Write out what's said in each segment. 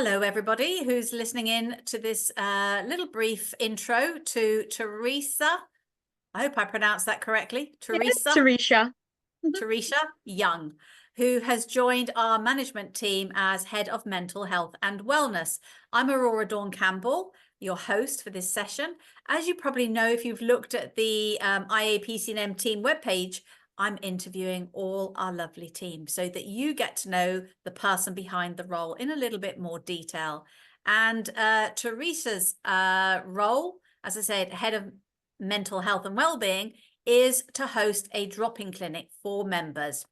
Hello, everybody who's listening in to this little brief intro to Teresha. I hope I pronounced that correctly. Yes, Teresha. Teresha Young, who has joined our management team as Head of Mental Health and Wellness. I'm Aurora Dawn Campbell, your host for this session. As you probably know, if you've looked at the IAPC&M team webpage, I'm interviewing all our lovely team so that you get to know the person behind the role in a little bit more detail. And Teresha's role, as I said, Head of Mental Health and Wellbeing, is to host a drop-in clinic for members.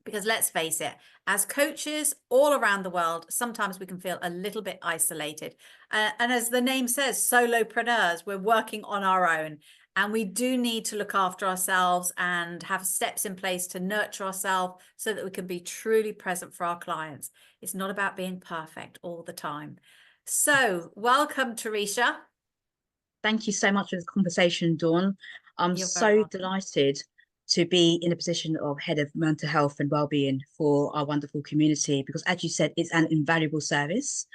Because let's face it, as coaches all around the world, sometimes we can feel a little bit isolated. And as the name says, solopreneurs, we're working on our own. And we do need to look after ourselves and have steps in place to nurture ourselves so that we can be truly present for our clients. It's not about being perfect all the time. So welcome, Teresha. Thank you so much for the conversation, Dawn. I'm You're very so welcome. delighted to be in a position of Head of Mental Health and Wellbeing for our wonderful community, because as you said, it's an invaluable service.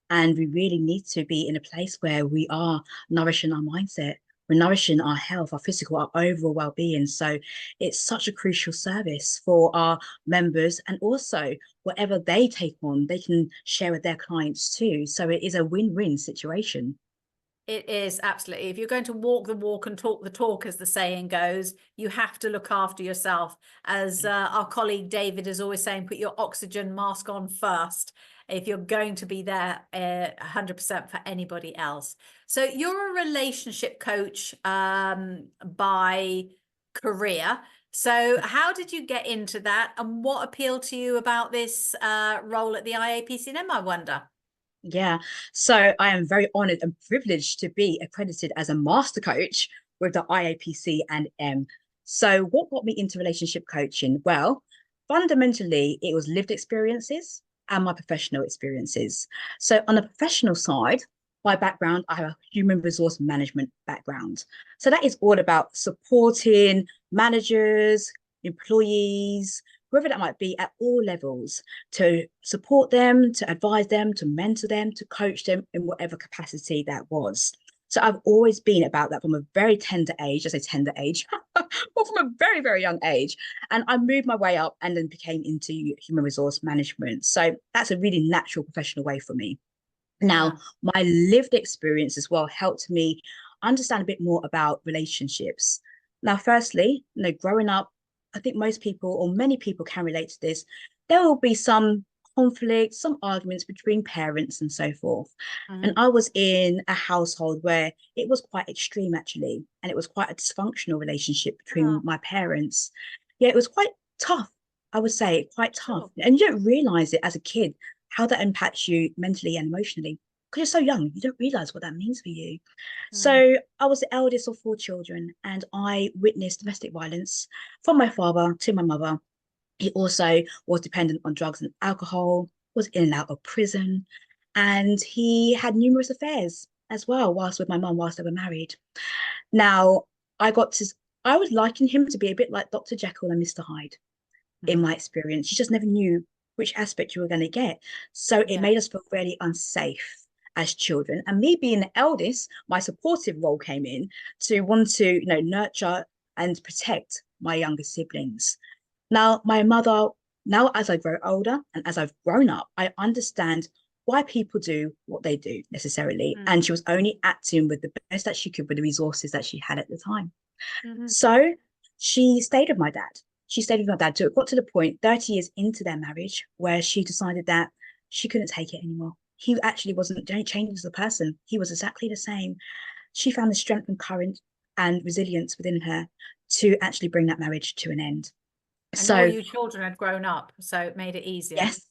And we really need to be in a place where we are nourishing our mindset, we're nourishing our health, our physical, our overall well-being. So it's such a crucial service for our members, and also whatever they take on, they can share with their clients too. So it is a win-win situation. It is absolutely. If you're going to walk the walk and talk the talk, as the saying goes, you have to look after yourself. As our colleague David is always saying, put your oxygen mask on first if you're going to be there 100% for anybody else. So you're a relationship coach by career. So how did you get into that, and what appealed to you about this role at the IAPC&M, I wonder? Yeah, so I am very honored and privileged to be accredited as a master coach with the IAPC and M. So what got me into relationship coaching? Well, fundamentally, it was lived experiences and my professional experiences. So on the professional side, my background, I have a human resource management background. So that is all about supporting managers, employees, whoever that might be at all levels, to support them, to advise them, to mentor them, to coach them in whatever capacity that was. So I've always been about that from a very tender age, I say tender age, or from a very, very young age. And I moved my way up and then became into human resource management. So that's a really natural professional way for me. Yeah. Now, my lived experience as well helped me understand a bit more about relationships. Now, firstly, growing up, I think most people or many people can relate to this. There will be some conflict, some arguments between parents and so forth. And I was in a household where it was quite extreme, actually, and it was quite a dysfunctional relationship between Oh, my parents. Yeah, it was quite tough, I would say, quite tough. sure. And you don't realize it as a kid, how that impacts you mentally and emotionally. Because you're so young, you don't realize what that means for you. Mm. So I was the eldest of four children, and I witnessed domestic violence from my father to my mother. He also was dependent on drugs and alcohol, was in and out of prison, and he had numerous affairs as well whilst with my mum whilst they were married. Now, I got to, I would liken him to be a bit like Dr. Jekyll and Mr. Hyde in my experience. You just never knew which aspect you were going to get. So it Yeah. made us feel really unsafe as children. And me being the eldest, my supportive role came in to want to, nurture and protect my younger siblings. Now, my mother, now as I grow older and as I've grown up, I understand why people do what they do necessarily. And she was only acting with the best that she could with the resources that she had at the time. Mm-hmm. So she stayed with my dad. She stayed with my dad. So it got to the point 30 years into their marriage where she decided that she couldn't take it anymore. He actually wasn't changing as a person. He was exactly the same. She found the strength and courage and resilience within her to actually bring that marriage to an end. And all So you children had grown up, so it made it easier. yes,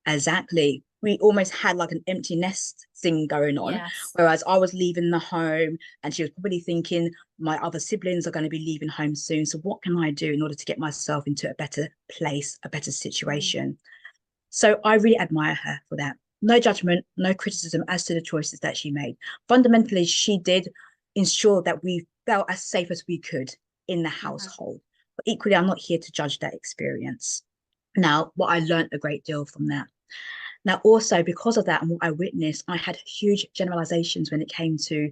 exactly. We almost had like an empty nest thing going on. Yes. Whereas I was leaving the home and she was probably thinking, my other siblings are going to be leaving home soon. So what can I do in order to get myself into a better place, a better Mm. situation? So I really admire her for that. No judgment, no criticism as to the choices that she made. Fundamentally, she did ensure that we felt as safe as we could in the Mm-hmm. household. But equally, I'm not here to judge that experience. Now, what I learned a great deal from that. Now, also because of that and what I witnessed, I had huge generalizations when it came to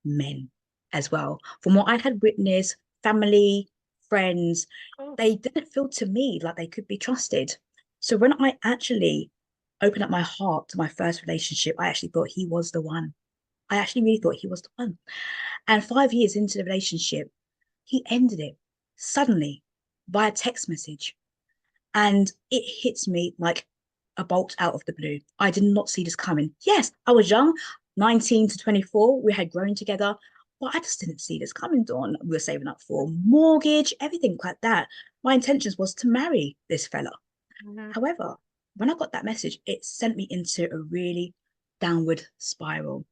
men as well. From what I had witnessed, family, friends, Oh. they didn't feel to me like they could be trusted. So when I actually opened up my heart to my first relationship, I actually thought he was the one. I actually really thought he was the one. And 5 years into the relationship, he ended it suddenly via text message. And it hits me like a bolt out of the blue. I did not see this coming. Yes, I was young, 19 to 24. We had grown together, but I just didn't see this coming, Dawn. We were saving up for mortgage, everything like that. My intentions was to marry this fella. Mhm. However, when I got that message, it sent me into a really downward spiral.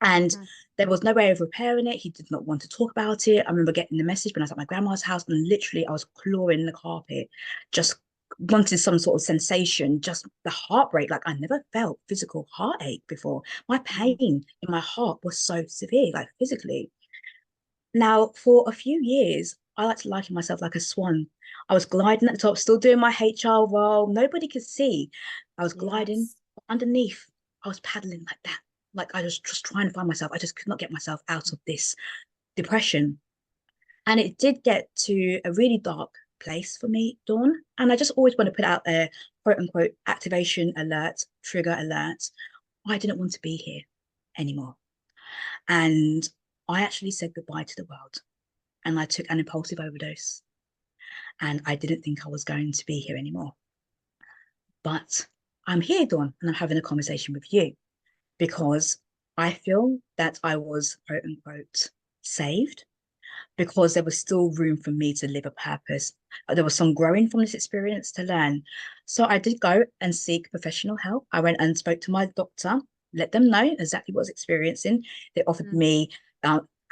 And Mhm. there was no way of repairing it. He did not want to talk about it. I remember getting the message when I was at my grandma's house, and literally I was clawing the carpet, just wanting some sort of sensation, just the heartbreak. Like I never felt physical heartache before. My pain Mhm. in my heart was so severe, like physically. Now, for a few years, I like to liken myself like a swan. I was gliding at the top, still doing my HR role. Nobody could see. I was gliding Yes. underneath. I was paddling like that. Like I was just trying to find myself. I just could not get myself out of this depression. And it did get to a really dark place for me, Dawn. And I just always want to put out there, quote unquote, activation alert, trigger alert. I didn't want to be here anymore. And I actually said goodbye to the world and I took an impulsive overdose. And I didn't think I was going to be here anymore. But I'm here, Dawn, and I'm having a conversation with you because I feel that I was, quote unquote, saved because there was still room for me to live a purpose. There was some growing from this experience to learn. So I did go and seek professional help. I went and spoke to my doctor, let them know exactly what I was experiencing. They offered Mhm. me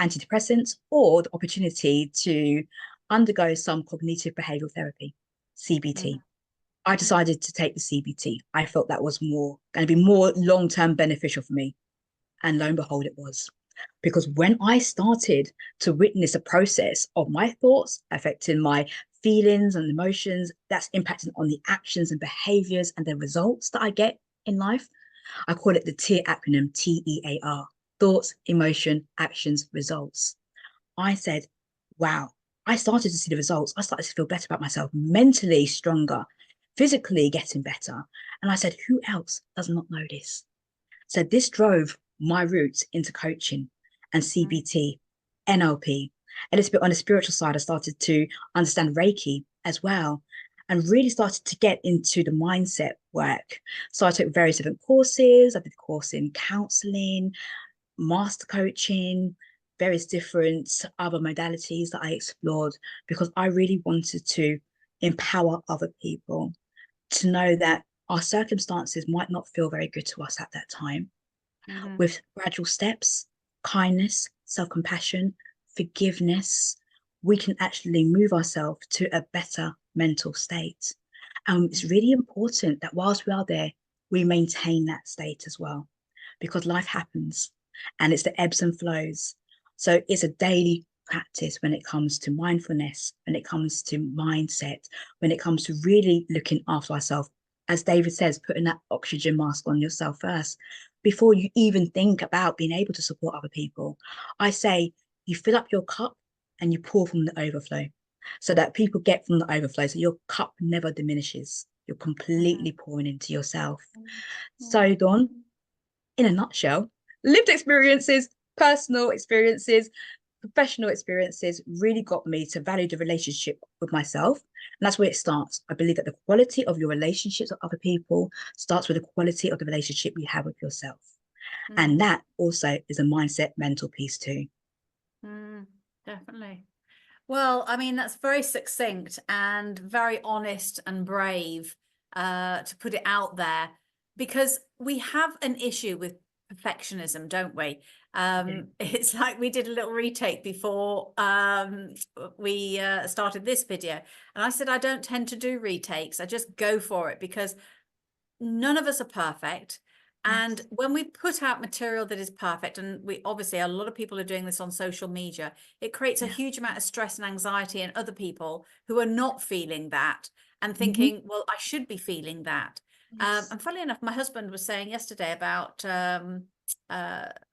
antidepressants or the opportunity to undergo some cognitive behavioral therapy, CBT. Mhm. I decided to take the CBT. I felt that was more going to be more long-term beneficial for me. And lo and behold, it was. Because when I started to witness a process of my thoughts affecting my feelings and emotions, that's impacting on the actions and behaviors and the results that I get in life. I call it the TEAR acronym, TEAR, thoughts, emotion, actions, results. I said, wow, I started to see the results. I started to feel better about myself, mentally stronger, physically getting better. And I said, who else does not know this? So this drove my roots into coaching and Mhm. CBT, NLP. A little bit on the spiritual side, I started to understand Reiki as well and really started to get into the mindset work. So I took various different courses. I did a course in counseling, master coaching, various different other modalities that I explored because I really wanted to empower other people to know that our circumstances might not feel very good to us at that time. Mhm. With gradual steps, kindness, self compassion, forgiveness, we can actually move ourselves to a better mental state. And it's really important that whilst we are there, we maintain that state as well, because life happens and it's the ebbs and flows. So it's a daily practice when it comes to mindfulness, when it comes to mindset, when it comes to really looking after ourselves. As David says, putting that oxygen mask on yourself first before you even think about being able to support other people. I say you fill up your cup and you pour from the overflow so that people get from the overflow. So your cup never diminishes. You're completely Mhm. pouring into yourself. So, Mhm. Dawn, in a nutshell, lived experiences, personal experiences, professional experiences really got me to value the relationship with myself. And that's where it starts. I believe that the quality of your relationships with other people starts with the quality of the relationship you have with yourself. And Mhm. that also is a mindset mental piece too. Mm. Definitely. Well, I mean, that's very succinct and very honest and brave to put it out there because we have an issue with perfectionism, don't we? Yeah. It's like we did a little retake before we started this video. And I said, I don't tend to do retakes. I just go for it because none of us are perfect. And Yes. when we put out material that is perfect, and we obviously a lot of people are doing this on social media, it creates a Yeah. huge amount of stress and anxiety in other people who are not feeling that and Mm-hmm. thinking, well, I should be feeling that. And funnily enough, my husband was saying yesterday about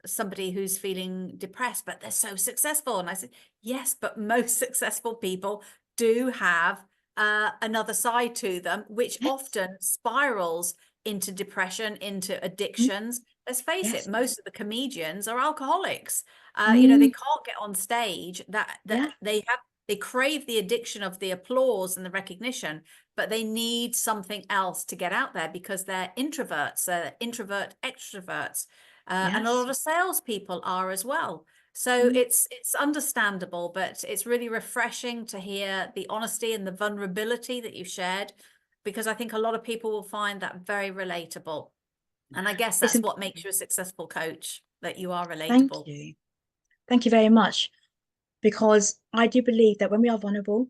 somebody who's feeling depressed, but they're so successful. And I said, yes, but most successful people do have another side to them, which Yes. often spirals into depression, into Mm, addictions. Let's face it, yes. most of the comedians are alcoholics. You know, they Mm, can't get on stage, that yeah. they crave the addiction of the applause and the recognition, but they need something else to get out there because they're introverts, introvert extroverts, and a Yes. lot of salespeople are as well. So Mm. it's understandable, but it's really refreshing to hear the honesty and the vulnerability that you've shared, because I think a lot of people will find that very relatable. And I guess It's that's what makes you a successful coach, that you are Thank relatable. you. Thank you very much. Because I do believe that when we are vulnerable,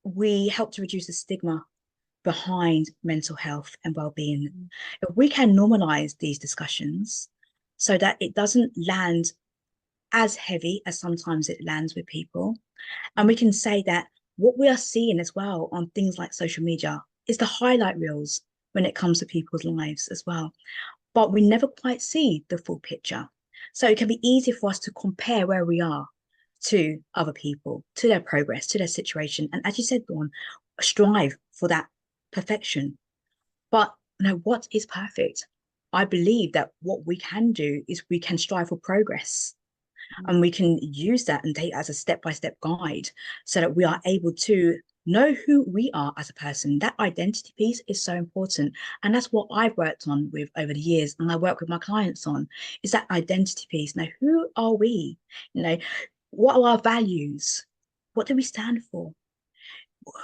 we help to reduce the stigma behind mental health and well-being. If we can normalize these discussions so that it doesn't land as heavy as sometimes it lands with people, and we can say that what we are seeing as well on things like social media is the highlight reels when it comes to people's lives as well. But we never quite see the full picture. So it can be easy for us to compare where we are to other people, to their progress, to their situation. And as you said, Dawn, strive for that perfection. But what is perfect? I believe that what we can do is we can strive for progress, and we can use that and take it as a step-by-step guide so that we are able to know who we are as a person. That identity piece is so important, and that's what I've worked on with over the years, and I work with my clients on, is that identity piece. Now, who are we? What are our values? What do we stand for?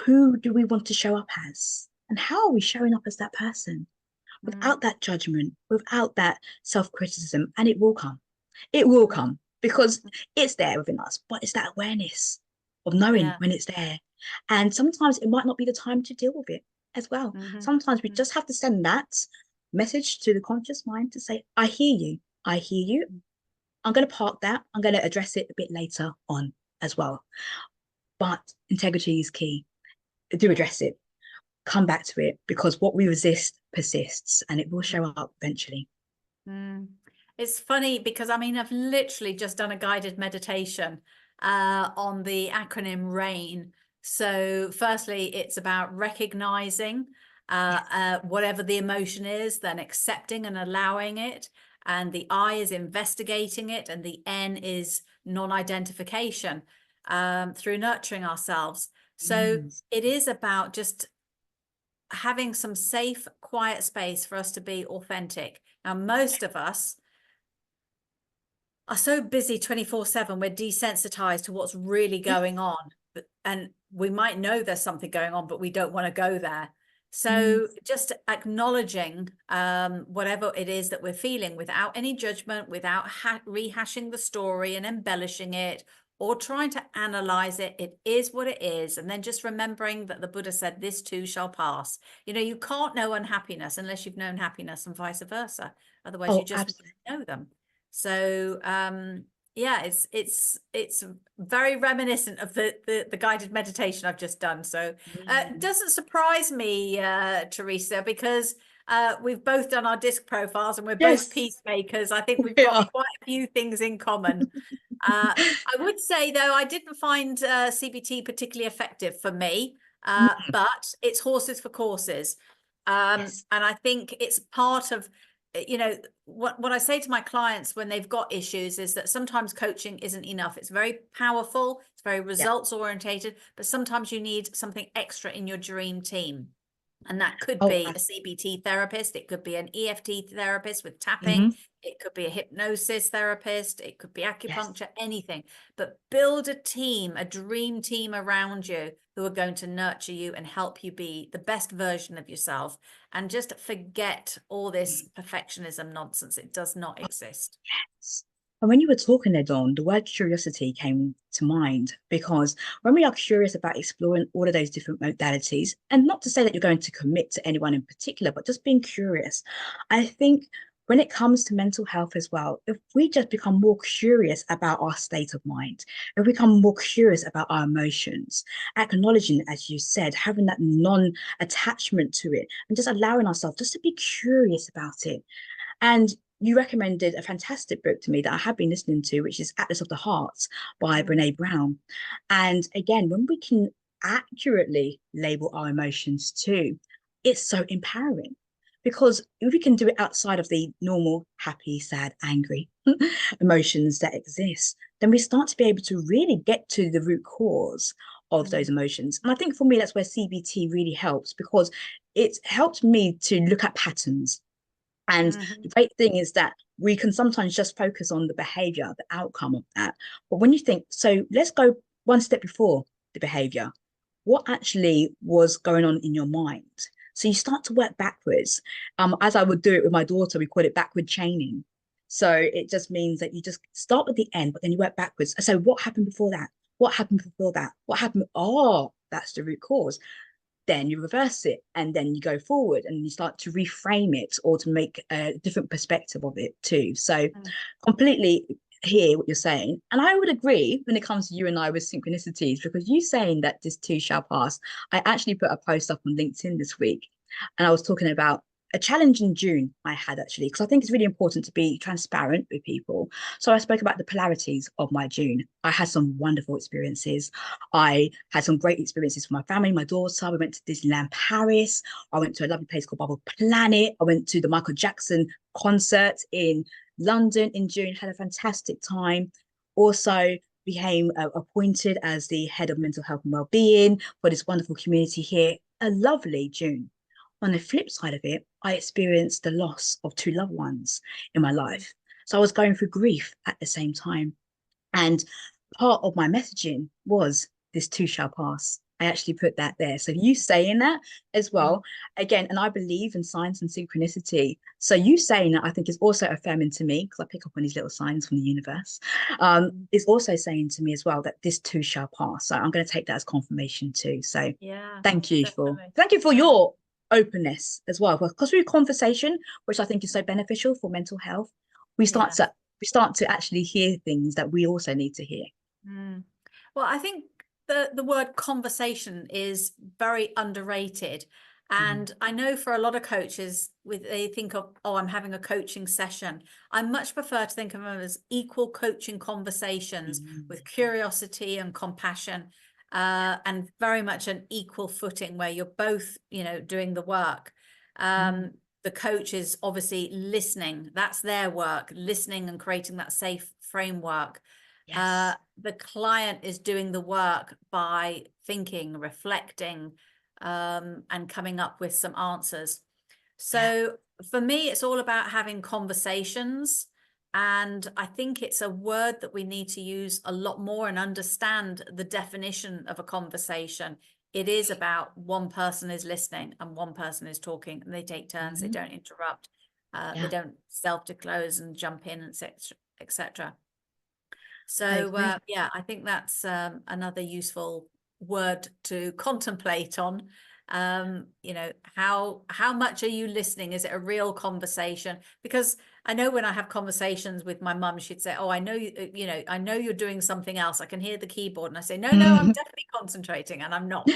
Who do we want to show up as, and how are we showing up as that person, Mm, without that judgment, without that self-criticism? And it will come, because it's there within us, but it's that awareness of knowing yeah. when it's there. And sometimes it might not be the time to deal with it as well. Hmm. Sometimes we just have to send that message to the conscious mind to say, I hear you. I hear you. I'm going to park that. I'm going to address it a bit later on as well. But integrity is key. Do Yeah. address it. Come back to it, because what we resist persists, and it will Mm. show up eventually. Mm. It's funny because I mean, I've literally just done a guided meditation on the acronym RAIN. So, firstly, it's about recognizing Yes. whatever the emotion is, then accepting and allowing it. And the I is investigating it, and the N is non-identification, through nurturing ourselves. So, Mm. it is about just having some safe, quiet space for us to be authentic. Now, most of us are so busy 24/7, we're desensitized to what's really Yes. going on. And we might know there's something going on, but we don't want to go there. Mm. So just acknowledging whatever it is that we're feeling without any judgment, without rehashing the story and embellishing it or trying to analyze it. It is what it is. And then just remembering that the Buddha said, this too shall pass. You know, you can't know unhappiness unless you've known happiness and vice versa. Otherwise, you Oh, just absolutely. wouldn't know them. So yeah, it's very reminiscent of the guided meditation I've just done. So it Mm. doesn't surprise me, Teresa, because we've both done our disc profiles and we're both Yes, peacemakers. I think we've we got are. quite a few things in common. I would say, though, I didn't find CBT particularly effective for me, Mm. but it's horses for courses. Yes. And I think it's part of, you know, what I say to my clients when they've got issues is that sometimes coaching isn't enough. It's very powerful, it's very Yeah. results orientated, but sometimes you need something extra in your dream team. And that could Oh, be a CBT therapist, it could be an EFT therapist with tapping, mm-hmm. it could be a hypnosis therapist, it could be Yes. acupuncture, anything. But build a team, a dream team around you who are going to nurture you and help you be the best version of yourself. And just forget all this perfectionism nonsense. It does not exist. Yes. And when you were talking there, Dawn, the word curiosity came to mind, because when we are curious about exploring all of those different modalities, and not to say that you're going to commit to anyone in particular, but just being curious, I think when it comes to mental health as well, if we just become more curious about our state of mind, if we become more curious about our emotions, acknowledging, as you said, having that non-attachment to it, and just allowing ourselves just to be curious about it. And you recommended a fantastic book to me that I have been listening to, which is Atlas of the Heart by Brene Brown. And again, when we can accurately label our emotions too, it's so empowering. Because if we can do it outside of the normal happy, sad, angry emotions that exist, then we start to be able to really get to the root cause of those emotions. And I think for me, that's where CBT really helps, because it's helped me to look at patterns. And the great thing is that we can sometimes just focus on the behavior, the outcome of that. But when you think, so let's go one step before the behavior, what actually was going on in your mind? So you start to work backwards. As I would do it with my daughter, we call it backward chaining. So it just means that you just start with the end, but then you work backwards. So what happened before that? What happened before that? What happened? Oh, that's the root cause. Then you reverse it, and then you go forward and you start to reframe it, or to make a different perspective of it too. So completely hear what you're saying. And I would agree when it comes to you and I with synchronicities, because you saying that this too shall pass. I actually put a post up on LinkedIn this week, and I was talking about a challenge in June I had, actually, because I think it's really important to be transparent with people. So I spoke about the polarities of my June. I had some wonderful experiences. I had some great experiences for my family, my daughter. We went to Disneyland Paris. I went to a lovely place called Bubble Planet. I went to the Michael Jackson concert in London in June, had a fantastic time. Also became appointed as the head of mental health and wellbeing for this wonderful community here. A lovely June. On the flip side of it, I experienced the loss of two loved ones in my life. So I was going through grief at the same time. And part of my messaging was this too shall pass. I actually put that there. So you saying that as well, again, and I believe in signs and synchronicity. So you saying that, I think, is also affirming to me, because I pick up on these little signs from the universe, is also saying to me as well that this too shall pass. So I'm going to take that as confirmation too. So Yeah, thank you definitely. for your openness as well, because through conversation, which I think is so beneficial for mental health, we start Yes. to actually hear things that we also need to hear. Well, I think the word conversation is very underrated. And I know for a lot of coaches, they think of, oh, I'm having a coaching session. I much prefer to think of them as equal coaching conversations with curiosity and compassion, and very much an equal footing where you're both, doing the work. The coach is obviously listening. That's their work, listening and creating that safe framework. Yes. The client is doing the work by thinking, reflecting, and coming up with some answers. Yeah. So for me, it's all about having conversations. And I think it's a word that we need to use a lot more and understand the definition of a conversation. It is about one person is listening and one person is talking, and they take turns, they don't interrupt, they Yeah. don't self-disclose and jump in, and etc. I So agree. yeah, I think that's another useful word to contemplate on. How much are you listening? Is it a real conversation? Because I know when I have conversations with my mum, she'd say, "Oh, I know I know you're doing something else. I can hear the keyboard." And I say, "No, I'm definitely concentrating," and I'm not.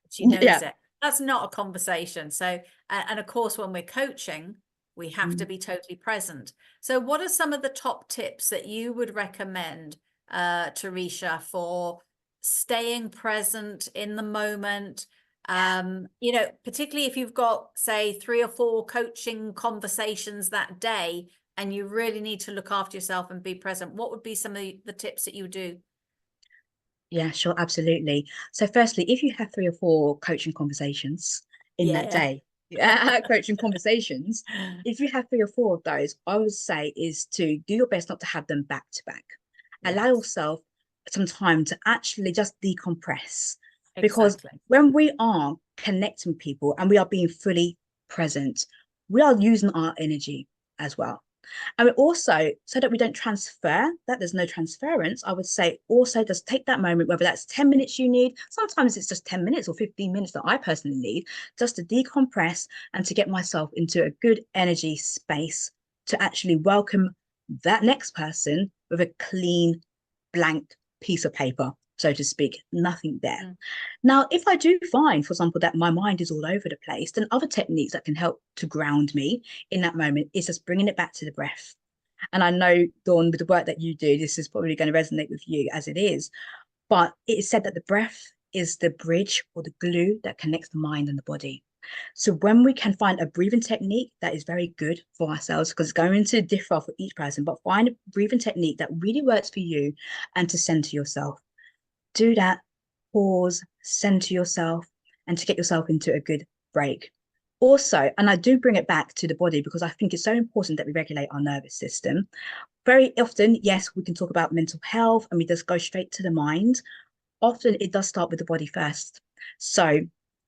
She knows Yeah. it. That's not a conversation. So, and of course, when we're coaching, we have to be totally present. So what are some of the top tips that you would recommend, Teresha, for staying present in the moment? Particularly if you've got, say, 3 or 4 coaching conversations that day and you really need to look after yourself and be present, what would be some of the tips that you would do? Yeah, sure, absolutely. So firstly, if you have 3 or 4 coaching conversations in that Yeah. day, coaching conversations, if you have 3 or 4 of those, I would say is to do your best not to have them back to back. Allow Yes, yourself some time to actually just decompress. Because exactly. when we are connecting with people and we are being fully present, we are using our energy as well. And also, so that we don't transfer, that there's no transference, I would say also just take that moment, whether that's 10 minutes you need, sometimes it's just 10 minutes or 15 minutes that I personally need, just to decompress and to get myself into a good energy space to actually welcome that next person with a clean, blank piece of paper, so to speak, nothing there. Now, if I do find, for example, that my mind is all over the place, then other techniques that can help to ground me in that moment is just bringing it back to the breath. And I know, Dawn, with the work that you do, this is probably going to resonate with you as it is. But it is said that the breath is the bridge or the glue that connects the mind and the body. So when we can find a breathing technique that is very good for ourselves, because it's going to differ for each person, but find a breathing technique that really works for you and to center yourself. Do that, pause, center yourself, and to get yourself into a good break. Also, and I do bring it back to the body because I think it's so important that we regulate our nervous system. Very often, yes, we can talk about mental health and we just go straight to the mind. Often it does start with the body first. So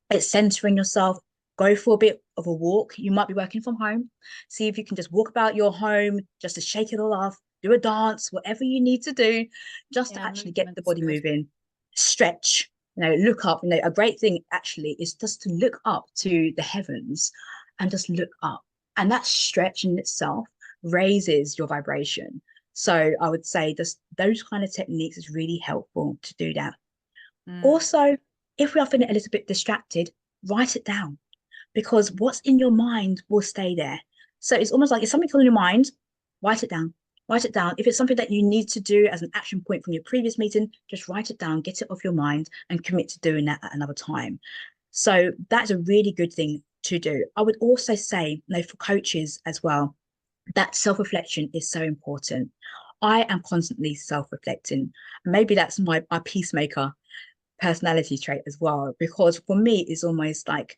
it's centering yourself, go for a bit of a walk. You might be working from home. See if you can just walk about your home, just to shake it all off, do a dance, whatever you need to do, just to actually get the body moving, stretch, look up. A great thing actually is just to look up to the heavens and just look up. And that stretch in itself raises your vibration. So I would say just those kind of techniques is really helpful to do that. Also, if we are feeling a little bit distracted, write it down, because what's in your mind will stay there. So it's almost like if something's on your mind, write it down. Write it down. If it's something that you need to do as an action point from your previous meeting, just write it down, get it off your mind, and commit to doing that at another time. So that's a really good thing to do. I would also say, for coaches as well, that self-reflection is so important. I am constantly self-reflecting. Maybe that's my peacemaker personality trait as well, because for me, it's almost like,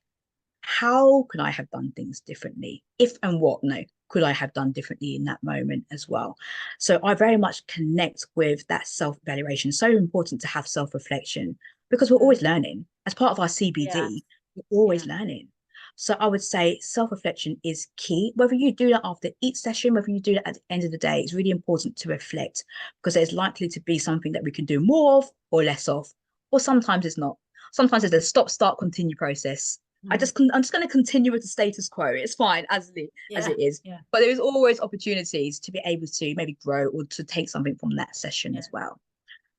how could I have done things differently? If and what, could I have done differently in that moment as well? So I very much connect with that self-evaluation. So important to have self-reflection because we're always learning. As part of our CBD, we're always learning. So I would say self-reflection is key. Whether you do that after each session, whether you do that at the end of the day, it's really important to reflect, because there's likely to be something that we can do more of or less of, or sometimes it's not. Sometimes it's a stop, start, continue process. I'm just going to continue with the status quo. It's fine as it is. But there is always opportunities to be able to maybe grow or to take something from that session as well.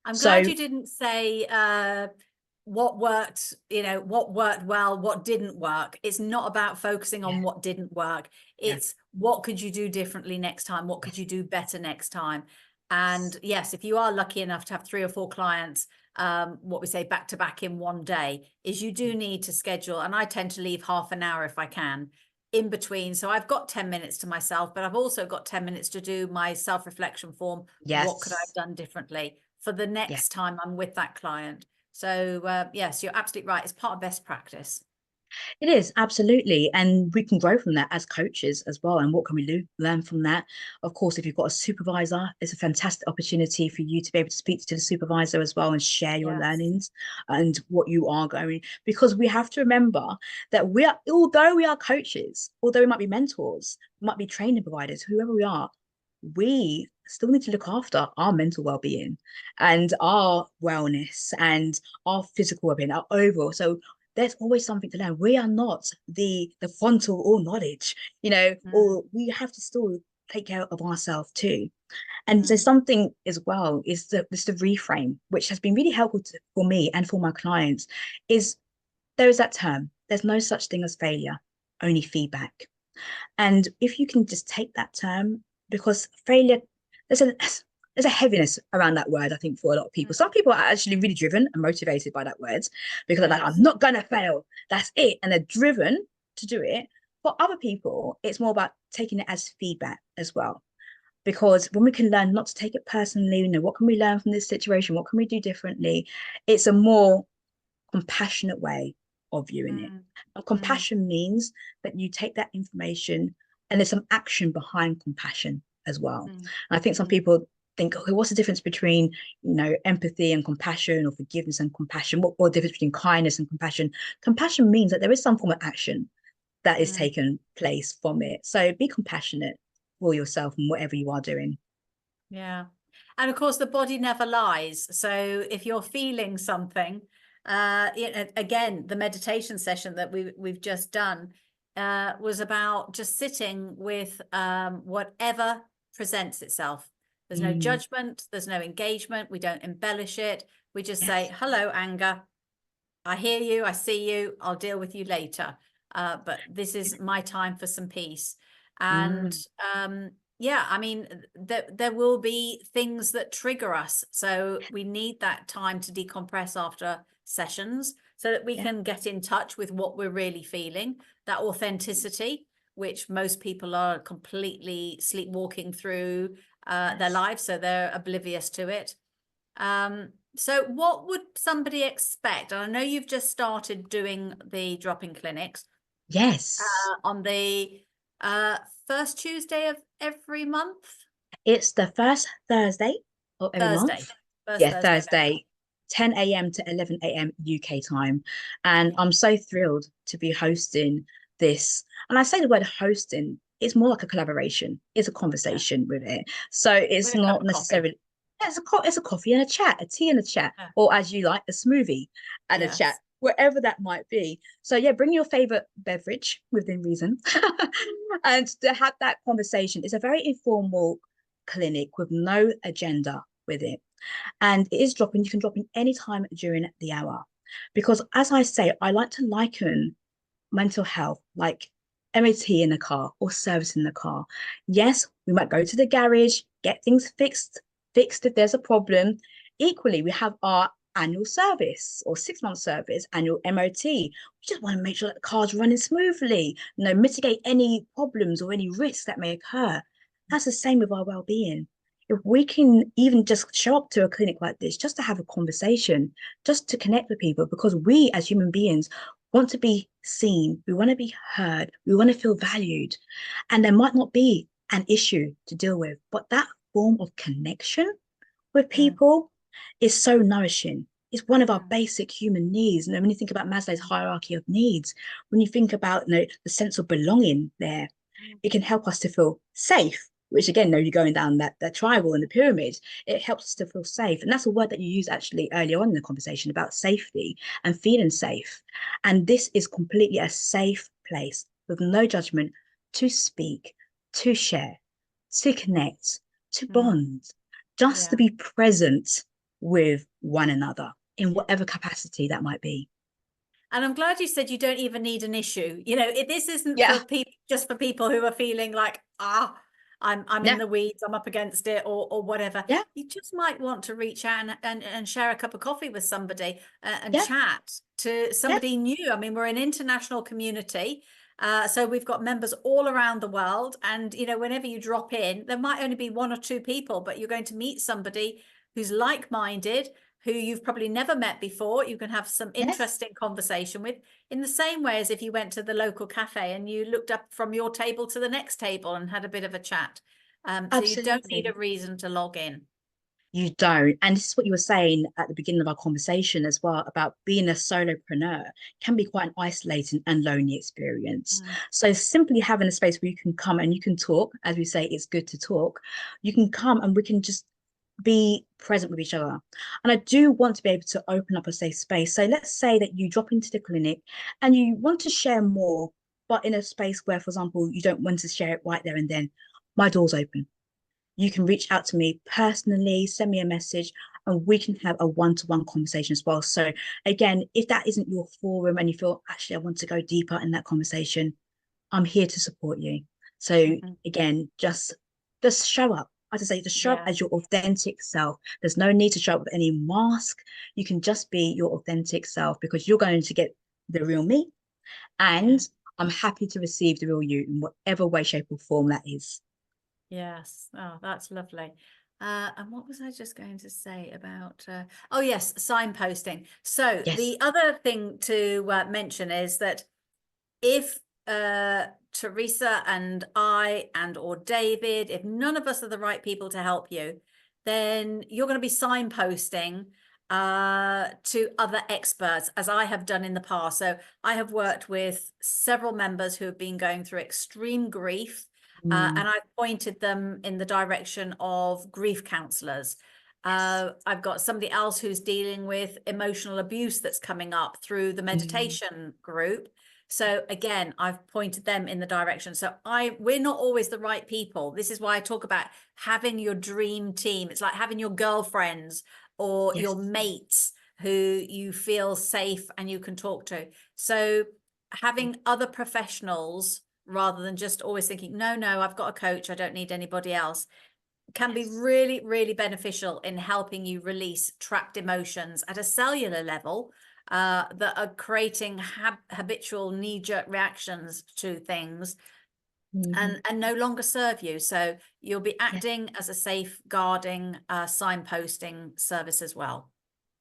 I'm glad you didn't say what worked, what worked well, what didn't work. It's not about focusing on what didn't work. It's what could you do differently next time? What could you do better next time? And yes, if you are lucky enough to have 3 or 4 clients, what we say back to back in one day, is you do need to schedule. And I tend to leave half an hour if I can in between. So I've got 10 minutes to myself, but I've also got 10 minutes to do my self-reflection form. What could I have done differently for the next time I'm with that client? So yes, you're absolutely right. It's part of best practice. It is, absolutely. And we can grow from that as coaches as well. And what can we learn from that? Of course, if you've got a supervisor, it's a fantastic opportunity for you to be able to speak to the supervisor as well and share your learnings and what you are going. Because we have to remember that although we are coaches, although we might be mentors, we might be training providers, whoever we still need to look after our mental well-being and our wellness and our physical well-being, our overall. So there's always something to learn. We are not the frontal all knowledge, or we have to still take care of ourselves too. And there's something as well is the reframe, which has been really helpful for me and for my clients, is there is that term. There's no such thing as failure, only feedback. And if you can just take that term, because failure, there's a heaviness around that word, I think, for a lot of people. Some people are actually really driven and motivated by that word because they're like, I'm not going to fail. That's it. And they're driven to do it. For other people, it's more about taking it as feedback as well. Because when we can learn not to take it personally, what can we learn from this situation? What can we do differently? It's a more compassionate way of viewing it. And compassion means that you take that information and there's some action behind compassion as well. And I think some people think, okay, what's the difference between, empathy and compassion, or forgiveness and compassion? What the difference between kindness and compassion? Compassion means that there is some form of action that is taken place from it. So be compassionate for yourself and whatever you are doing. Yeah. And of course, the body never lies. So if you're feeling something, again, the meditation session that we've just done, was about just sitting with whatever presents itself. There's no judgment, there's no engagement, we don't embellish it. We just say, hello, anger. I hear you, I see you, I'll deal with you later. But this is my time for some peace. And yeah, I mean, there will be things that trigger us. So we need that time to decompress after sessions so that we can get in touch with what we're really feeling, that authenticity, which most people are completely sleepwalking through their lives, so they're oblivious to it. So what would somebody expect? And I know you've just started doing the drop-in clinics. Yes. On the first Tuesday of every month? It's the first Thursday of every month. Thursday, 10 a.m. to 11 a.m. UK time. And I'm so thrilled to be hosting this. And I say the word hosting, it's more like a collaboration. It's a conversation with it. So it's not necessarily, it's a coffee and a chat, a tea and a chat, or as you like, a smoothie and a chat, wherever that might be. So yeah, bring your favorite beverage within reason and to have that conversation. It's a very informal clinic with no agenda with it. And it is dropping, you can drop in any time during the hour. Because as I say, I like to liken mental health like MOT in the car or service in the car. Yes, we might go to the garage, get things fixed if there's a problem. Equally, we have our annual service or 6-month service, annual MOT. We just want to make sure that the car's running smoothly, mitigate any problems or any risks that may occur. That's the same with our well-being. If we can even just show up to a clinic like this, just to have a conversation, just to connect with people, because we as human beings want to be seen, we want to be heard, we want to feel valued. And there might not be an issue to deal with, but that form of connection with people is so nourishing. It's one of our basic human needs. When you think about Maslow's hierarchy of needs, when you think about the sense of belonging there, it can help us to feel safe, which again, you're going down that triangle in the pyramid. It helps us to feel safe. And that's a word that you used actually earlier on in the conversation about safety and feeling safe. And this is completely a safe place with no judgment to speak, to share, to connect, to bond, just to be present with one another in whatever capacity that might be. And I'm glad you said you don't even need an issue. This isn't for people, just for people who are feeling like, I'm in the weeds, I'm up against it, or whatever. You just might want to reach out and share a cup of coffee with somebody and chat to somebody new. I mean, we're an international community. So we've got members all around the world. And, whenever you drop in, there might only be 1 or 2 people, but you're going to meet somebody who's like-minded, who you've probably never met before. You can have some interesting conversation with, in the same way as if you went to the local cafe and you looked up from your table to the next table and had a bit of a chat. So you don't need a reason to log in. You don't. And this is what you were saying at the beginning of our conversation as well about being a solopreneur can be quite an isolating and lonely experience. So simply having a space where you can come and you can talk, as we say, it's good to talk. You can come and we can just be present with each other. And I do want to be able to open up a safe space. So let's say that you drop into the clinic and you want to share more, but in a space where, for example, you don't want to share it right there and then. My door's open. You can reach out to me personally, send me a message, and we can have a one-to-one conversation as well. So again, if that isn't your forum and you feel, actually, I want to go deeper in that conversation, I'm here to support you. So again, just show up. As I say, just show up as your authentic self. There's no need to show up with any mask. You can just be your authentic self because you're going to get the real me. And I'm happy to receive the real you in whatever way, shape, or form that is. Yes. Oh, that's lovely. And what was I just going to say about, oh yes, signposting. So the other thing to mention is that if Teresa and I or David, if none of us are the right people to help you, then you're going to be signposting to other experts, as I have done in the past. So I have worked with several members who have been going through extreme grief, and I pointed them in the direction of grief counselors. I've got somebody else who's dealing with emotional abuse that's coming up through the meditation group. So again, I've pointed them in the direction. So we're not always the right people. This is why I talk about having your dream team. It's like having your girlfriends or Yes. your mates who you feel safe and you can talk to. So having other professionals rather than just always thinking, no, I've got a coach, I don't need anybody else, can be really, really beneficial in helping you release trapped emotions at a cellular level that are creating habitual knee-jerk reactions to things and no longer serve you. So you'll be acting as a safeguarding, signposting service as well.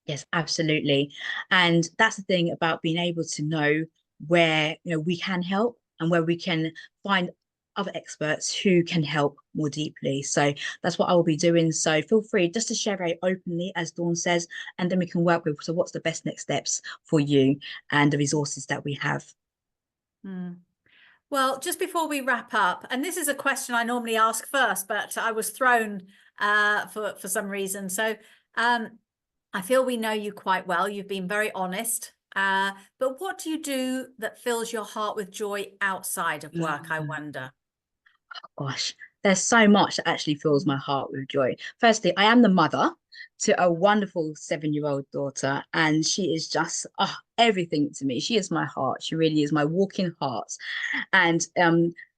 Yes, absolutely. And that's the thing about being able to know where, we can help and where we can find other experts who can help more deeply. So that's what I will be doing. So feel free just to share very openly, as Dawn says, and then we can work with, so what's the best next steps for you and the resources that we have. Well, just before we wrap up, and this is a question I normally ask first, but I was thrown for some reason. So I feel we know you quite well. You've been very honest. But what do you do that fills your heart with joy outside of work, I wonder? Gosh, there's so much that actually fills my heart with joy. Firstly, I am the mother to a wonderful 7-year-old daughter, and she is just everything to me. She is my heart. She really is my walking heart. And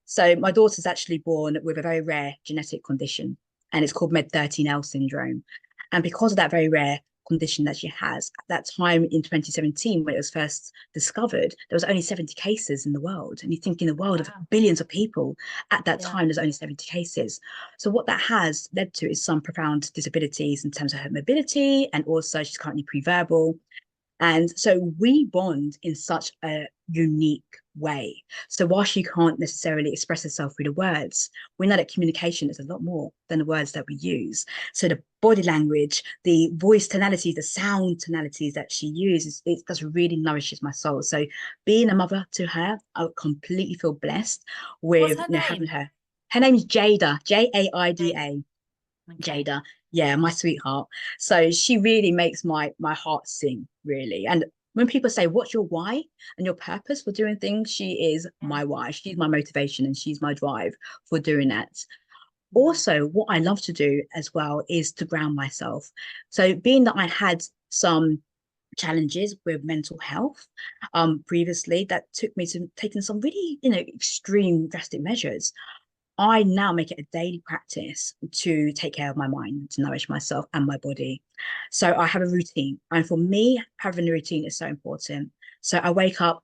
so my daughter's actually born with a very rare genetic condition, and it's called MED13L syndrome. And because of that very rare condition that she has, at that time in 2017, when it was first discovered, there was only 70 cases in the world. And you think in the world of billions of people, at that time, there's only 70 cases. So what that has led to is some profound disabilities in terms of her mobility, and also she's currently pre-verbal. And so we bond in such a unique way. So while she can't necessarily express herself through the words, we know that communication is a lot more than the words that we use. So the body language, the voice tonalities, the sound tonalities that she uses, it just really nourishes my soul. So being a mother to her, I completely feel blessed What's with her name? having her. Her name is Jada, Jada. Jaida. Okay. Jada, yeah, my sweetheart. So she really makes my heart sing, really. And when people say, what's your why and your purpose for doing things, she is my why. She's my motivation and she's my drive for doing that. Also, what I love to do as well is to ground myself. So being that I had some challenges with mental health previously, that took me to taking some really, extreme drastic measures. I now make it a daily practice to take care of my mind, to nourish myself and my body. So I have a routine. And for me, having a routine is so important. So I wake up,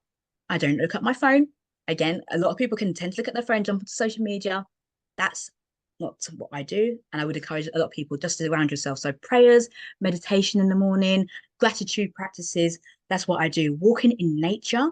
I don't look at my phone. Again, a lot of people can tend to look at their phone, jump into social media. That's not what I do. And I would encourage a lot of people just to surround yourself. So prayers, meditation in the morning, gratitude practices. That's what I do. Walking in nature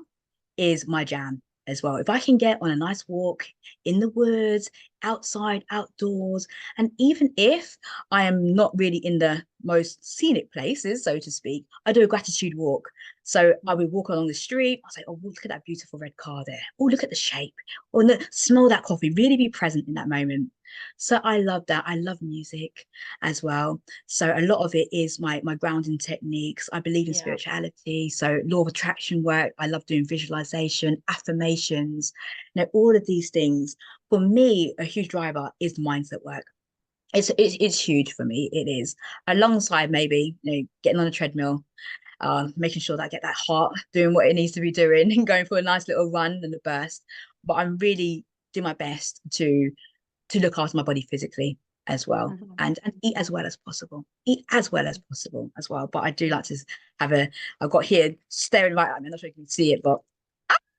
is my jam as well. If I can get on a nice walk in the woods, outside, outdoors, and even if I am not really in the most scenic places, so to speak, I do a gratitude walk. So I would walk along the street. I say, oh, look at that beautiful red car there. Oh, look at the shape. Oh, look, smell that coffee. Really be present in that moment. So I love that. I love music as well. So a lot of it is my grounding techniques. I believe in spirituality. So law of attraction work. I love doing visualization, affirmations, all of these things. For me, a huge driver is mindset work. It's huge for me. It is, alongside maybe getting on a treadmill, making sure that I get that heart doing what it needs to be doing and going for a nice little run and a burst. But I'm really do my best to look after my body physically as well, and eat as well as possible. As well. But I do like to have I've got here staring right at me. I'm not sure you can see it, but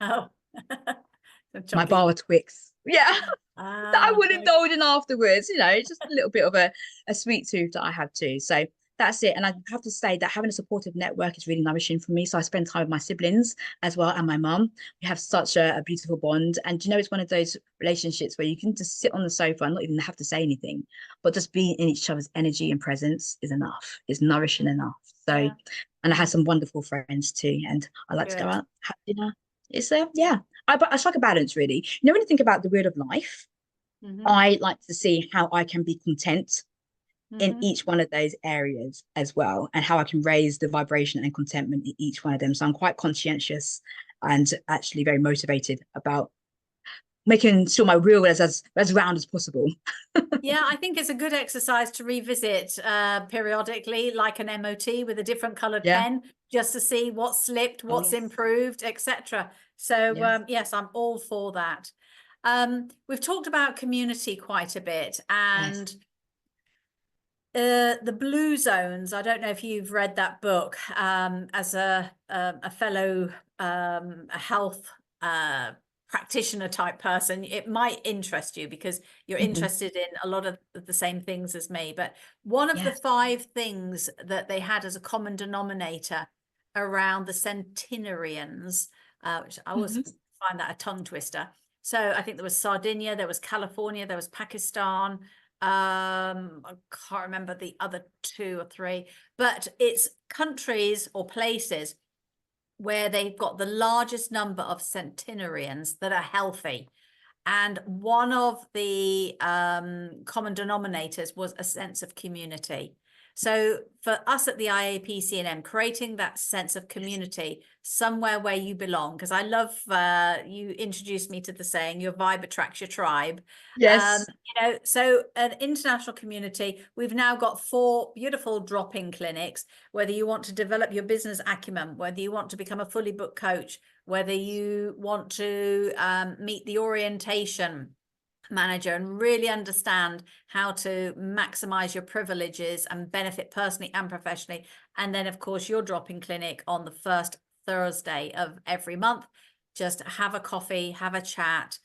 Oh, my bar of Twix. Yeah. That I will okay. indulge in afterwards, just a little bit of a sweet tooth that I have too. So that's it. And I have to say that having a supportive network is really nourishing for me. So I spend time with my siblings as well and my mum. We have such a beautiful bond. And it's one of those relationships where you can just sit on the sofa and not even have to say anything, but just being in each other's energy and presence is enough. It's nourishing enough. So, and I have some wonderful friends too. And I like to go out, have dinner. It's it's like a balance, really. When you think about the wheel of life, I like to see how I can be content in each one of those areas as well, and how I can raise the vibration and contentment in each one of them. So I'm quite conscientious and actually very motivated about making sure my reel is as round as possible. Yeah, I think it's a good exercise to revisit periodically, like an MOT with a different colored Yeah. pen, just to see what slipped, Oh, what's yes. improved, etc. So Yes. yes, I'm all for that. We've talked about community quite a bit, Yes. and the blue zones. I don't know if you've read that book as a fellow a health practitioner type person. It might interest you because you're Mhm. interested in a lot of the same things as me. But one of the Yes. 5 things that they had as a common denominator around the centenarians, which I always Mhm. find that a tongue twister. So I think there was Sardinia, there was California, there was Pakistan. I can't remember the other 2 or 3, but it's countries or places where they've got the largest number of centenarians that are healthy. And one of the common denominators was a sense of community. So for us at the IAPC&M, creating that sense of community, somewhere where you belong, because I love, you introduced me to the saying, your vibe attracts your tribe. Yes. So an international community, we've now got 4 beautiful drop-in clinics, whether you want to develop your business acumen, whether you want to become a fully booked coach, whether you want to meet the orientation manager and really understand how to maximize your privileges and benefit personally and professionally. And then, of course, your drop-in clinic on the first Thursday of every month. Just have a coffee, have a chat,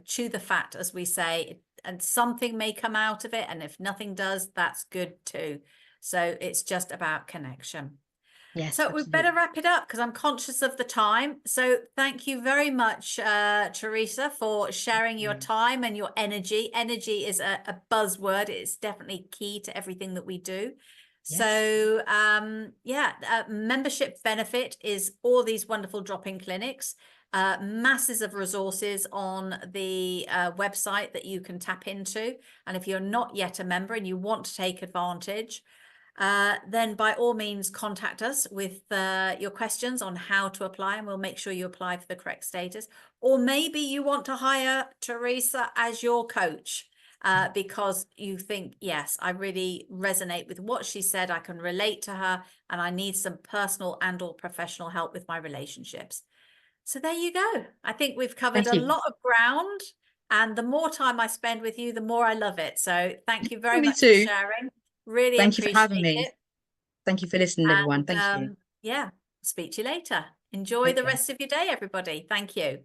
chew the fat, as we say, and something may come out of it. And if nothing does, that's good too. So it's just about connection. Yes, So we better absolutely. wrap it up because I'm conscious of the time. So thank you very much, Teresha, for sharing your Yeah. time and your energy. Energy is a buzzword. It's definitely key to everything that we do. Yes. So yeah, membership benefit is all these wonderful drop-in clinics, masses of resources on the website that you can tap into. And if you're not yet a member and you want to take advantage, then by all means contact us with your questions on how to apply, and we'll make sure you apply for the correct status. Or maybe you want to hire Teresha as your coach because you think, yes, I really resonate with what she said, I can relate to her, and I need some personal and or professional help with my relationships. So there you go. I think we've covered Thank a you. lot of ground, and the more time I spend with you, the more I love it. So thank you very Me much for too. sharing. Really Thank you for having appreciate me. it. Thank you for listening, everyone. And Thank you. yeah, speak to you later. Enjoy Take the care. rest of your day, everybody. Thank you.